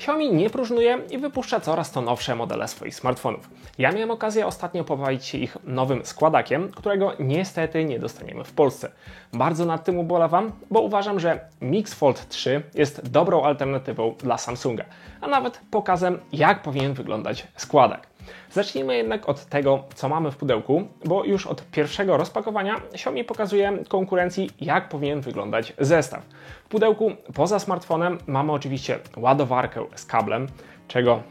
Xiaomi nie próżnuje i wypuszcza coraz to nowsze modele swoich smartfonów. Ja miałem okazję ostatnio pobawić się ich nowym składakiem, którego niestety nie dostaniemy w Polsce. Bardzo nad tym ubolewam, bo uważam, że Mix Fold 3 jest dobrą alternatywą dla Samsunga, a nawet pokazem, jak powinien wyglądać składak. Zacznijmy jednak od tego, co mamy w pudełku, bo już od pierwszego rozpakowania Xiaomi pokazuje konkurencji, jak powinien wyglądać zestaw. W pudełku poza smartfonem mamy oczywiście ładowarkę z kablem, czego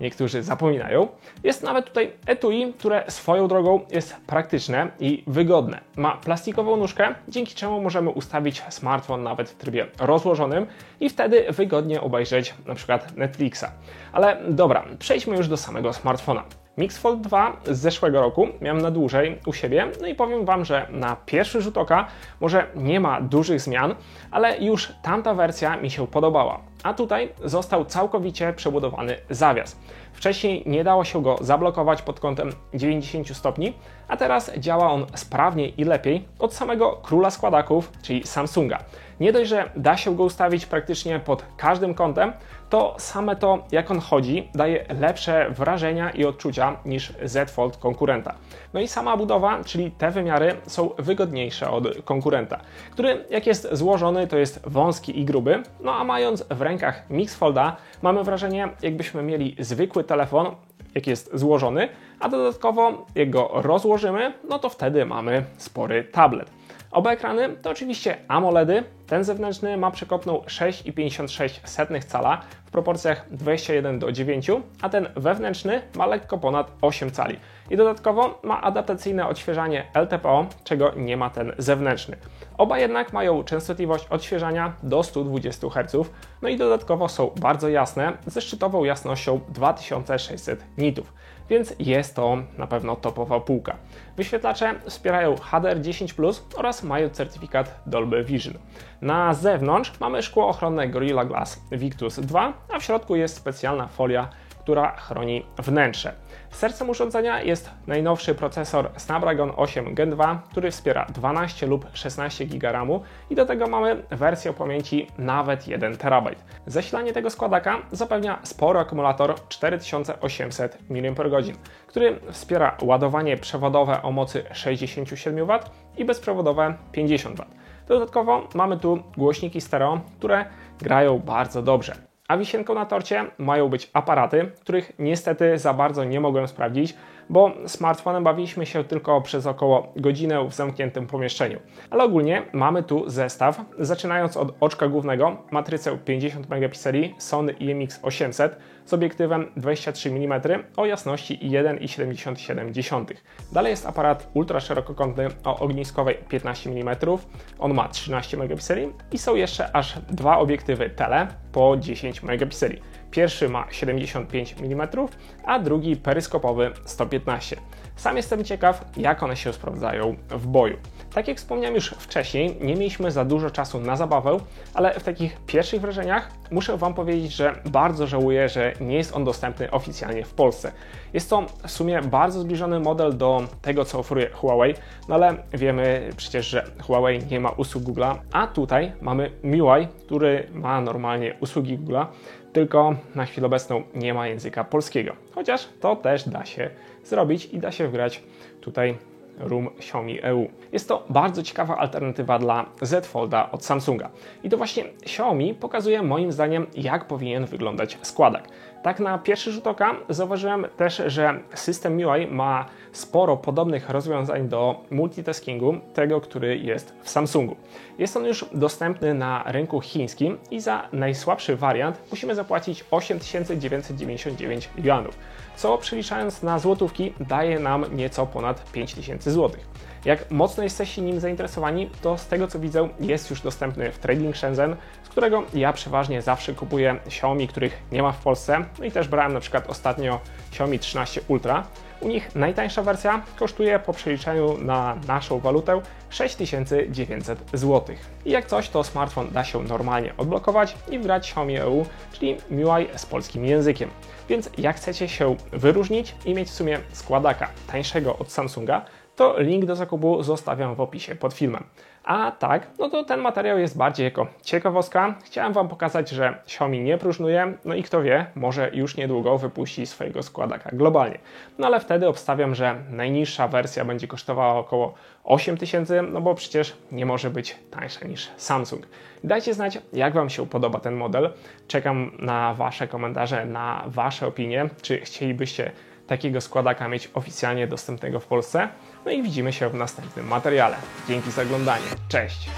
niektórzy zapominają. Jest nawet tutaj etui, które swoją drogą jest praktyczne i wygodne. Ma plastikową nóżkę, dzięki czemu możemy ustawić smartfon nawet w trybie rozłożonym i wtedy wygodnie obejrzeć np. Netflixa. Ale dobra, przejdźmy już do samego smartfona. Mix Fold 2 z zeszłego roku miałem na dłużej u siebie, no i powiem Wam, że na pierwszy rzut oka może nie ma dużych zmian, ale już tamta wersja mi się podobała. A tutaj został całkowicie przebudowany zawias. Wcześniej nie dało się go zablokować pod kątem 90 stopni, a teraz działa on sprawniej i lepiej od samego króla składaków, czyli Samsunga. Nie dość, że da się go ustawić praktycznie pod każdym kątem, to same to, jak on chodzi, daje lepsze wrażenia i odczucia niż Z Fold konkurenta. No i sama budowa, czyli te wymiary, są wygodniejsze od konkurenta, który jak jest złożony, to jest wąski i gruby, no a mając w rękach Mix Folda mamy wrażenie, jakbyśmy mieli zwykły telefon, jak jest złożony, a dodatkowo jak go rozłożymy, no to wtedy mamy spory tablet. Oba ekrany to oczywiście AMOLEDy, ten zewnętrzny ma przekątną 6,56 cala w proporcjach 21:9, a ten wewnętrzny ma lekko ponad 8 cali. I dodatkowo ma adaptacyjne odświeżanie LTPO, czego nie ma ten zewnętrzny. Oba jednak mają częstotliwość odświeżania do 120 Hz, no i dodatkowo są bardzo jasne, ze szczytową jasnością 2600 nitów, więc jest to na pewno topowa półka. Wyświetlacze wspierają HDR10+ oraz mają certyfikat Dolby Vision. Na zewnątrz mamy szkło ochronne Gorilla Glass Victus 2, a w środku jest specjalna folia, która chroni wnętrze. Sercem urządzenia jest najnowszy procesor Snapdragon 8 Gen 2, który wspiera 12 lub 16 GB RAM i do tego mamy wersję o pamięci nawet 1 TB. Zasilanie tego składaka zapewnia spory akumulator 4800 mAh, który wspiera ładowanie przewodowe o mocy 67 W i bezprzewodowe 50 W. Dodatkowo mamy tu głośniki stereo, które grają bardzo dobrze. A wisienką na torcie mają być aparaty, których niestety za bardzo nie mogłem sprawdzić, bo smartfonem bawiliśmy się tylko przez około godzinę w zamkniętym pomieszczeniu. Ale ogólnie mamy tu zestaw, zaczynając od oczka głównego, matrycę 50 megapikseli Sony IMX800 z obiektywem 23 mm o jasności 1,77. Dalej jest aparat ultraszerokokątny o ogniskowej 15 mm, on ma 13 megapikseli i są jeszcze aż dwa obiektywy tele po 10 megapikseli. Pierwszy ma 75 mm, a drugi peryskopowy 115. Sam jestem ciekaw, jak one się sprawdzają w boju. Tak jak wspomniałem już wcześniej, nie mieliśmy za dużo czasu na zabawę, ale w takich pierwszych wrażeniach muszę Wam powiedzieć, że bardzo żałuję, że nie jest on dostępny oficjalnie w Polsce. Jest to w sumie bardzo zbliżony model do tego, co oferuje Huawei, no ale wiemy przecież, że Huawei nie ma usług Google'a, a tutaj mamy MIUI, który ma normalnie usługi Google'a, tylko na chwilę obecną nie ma języka polskiego. Chociaż to też da się zrobić i da się wgrać tutaj ROM Xiaomi EU. Jest to bardzo ciekawa alternatywa dla Z Folda od Samsunga. I to właśnie Xiaomi pokazuje moim zdaniem, jak powinien wyglądać składak. Tak na pierwszy rzut oka zauważyłem też, że system MIUI ma sporo podobnych rozwiązań do multitaskingu, tego, który jest w Samsungu. Jest on już dostępny na rynku chińskim i za najsłabszy wariant musimy zapłacić 8999 juanów, co przeliczając na złotówki daje nam nieco ponad 5000 zł. Jak mocno jesteście nim zainteresowani, to z tego co widzę jest już dostępny w Trading Shenzhen, z którego ja przeważnie zawsze kupuję Xiaomi, których nie ma w Polsce. No i też brałem na przykład ostatnio Xiaomi 13 Ultra. U nich najtańsza wersja kosztuje po przeliczeniu na naszą walutę 6900 zł. I jak coś, to smartfon da się normalnie odblokować i wgrać Xiaomi EU, czyli MIUI z polskim językiem. Więc jak chcecie się wyróżnić i mieć w sumie składaka tańszego od Samsunga, to link do zakupu zostawiam w opisie pod filmem. A tak, no to ten materiał jest bardziej jako ciekawostka. Chciałem Wam pokazać, że Xiaomi nie próżnuje, no i kto wie, może już niedługo wypuści swojego składaka globalnie. No ale wtedy obstawiam, że najniższa wersja będzie kosztowała około 8000, no bo przecież nie może być tańsza niż Samsung. Dajcie znać, jak Wam się podoba ten model. Czekam na Wasze komentarze, na Wasze opinie, czy chcielibyście takiego składaka mieć oficjalnie dostępnego w Polsce. No i widzimy się w następnym materiale. Dzięki za oglądanie. Cześć!